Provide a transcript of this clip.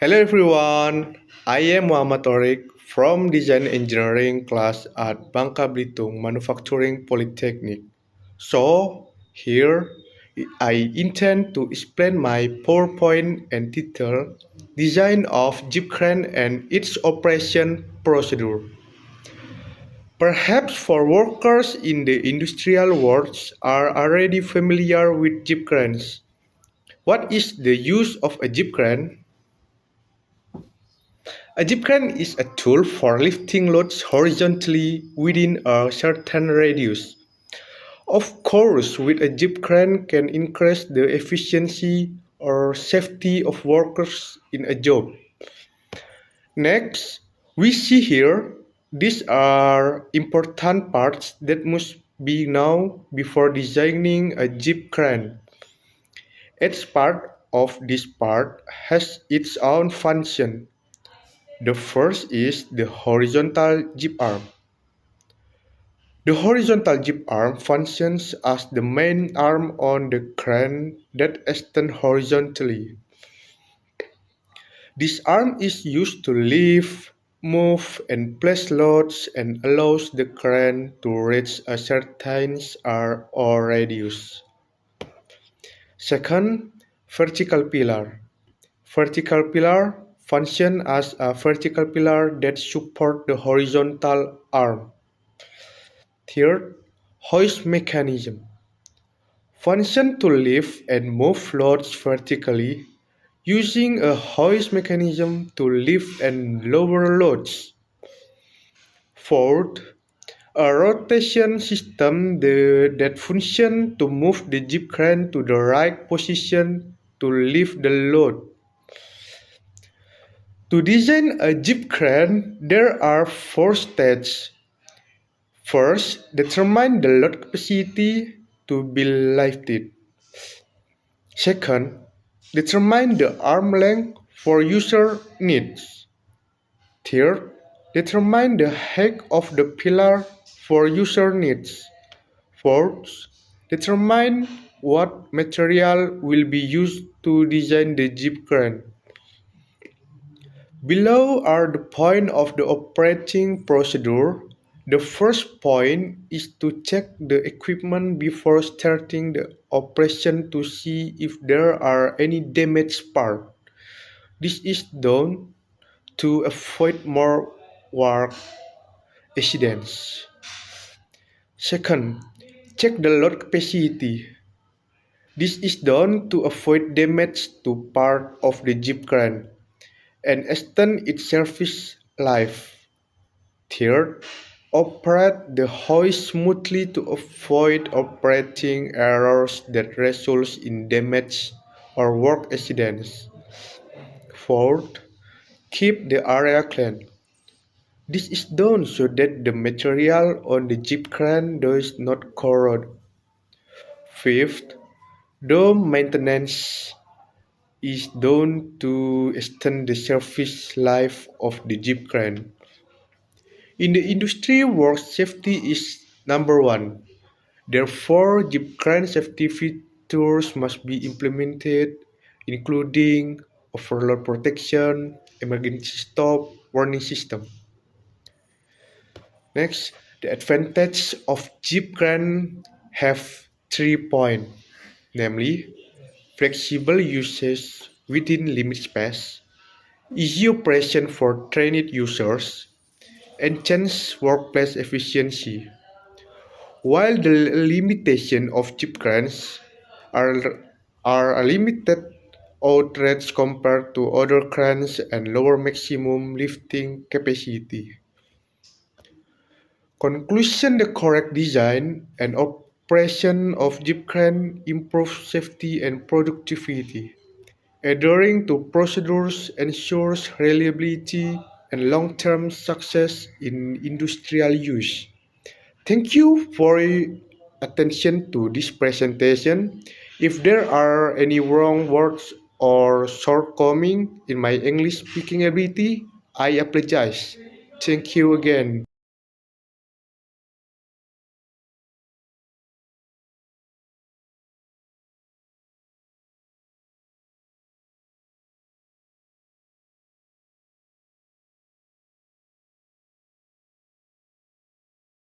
Hello everyone, I am Muhammad Torik from Design Engineering class at Bangka Belitung Manufacturing Polytechnic. So, here I intend to explain my PowerPoint and title Design of Jeep Crane and its Operation Procedure. Perhaps for workers in the industrial world are already familiar with Jeep cranes. What is the use of a Jeep crane? A jeep crane is a tool for lifting loads horizontally within a certain radius. Of course, with a jeep crane can increase the efficiency or safety of workers in a job. Next, we see here, these are important parts that must be known before designing a jeep crane. Each part of this part has its own function. The first is the horizontal jeep arm. The horizontal jeep arm functions as the main arm on the crane that extends horizontally. This arm is used to lift, move, and place loads and allows the crane to reach a certain or radius. Second, vertical pillar. Vertical pillar function as a vertical pillar that support the horizontal arm. Third, hoist mechanism. Function to lift and move loads vertically using a hoist mechanism to lift and lower loads. Fourth, a rotation system that function to move the jeep crane to the right position to lift the load. To design a jeep crane, there are 4 stages. First, determine the load capacity to be lifted. Second, determine the arm length for user needs. Third, determine the height of the pillar for user needs. Fourth, determine what material will be used to design the jeep crane. Below are the points of the operating procedure. The first point is to check the equipment before starting the operation to see if there are any damaged parts. This is done to avoid more work accidents. Second, check the load capacity. This is done to avoid damage to part of the jeep crane and extend its service life. Third, operate the hoist smoothly to avoid operating errors that result in damage or work accidents. Fourth, keep the area clean. This is done so that the material on the jeep crane does not corrode. Fifth, the maintenance is done to extend the service life of the jeep crane. In the industry, work safety is number one. Therefore, jeep crane safety features must be implemented, including overload protection, emergency stop, warning system. Next, the advantage of jeep crane have 3 points, namely flexible usage within limit space, easy operation for trained users, enhance workplace efficiency. While the limitation of jeep cranes are a limited outrage compared to other cranes and lower maximum lifting capacity. Conclusion: the correct design and operation of jeep crane improve safety and productivity. Adhering to procedures ensures reliability and long-term success in industrial use. Thank you for your attention to this presentation. If there are any wrong words or shortcomings in my English speaking ability, I apologize. Thank you again.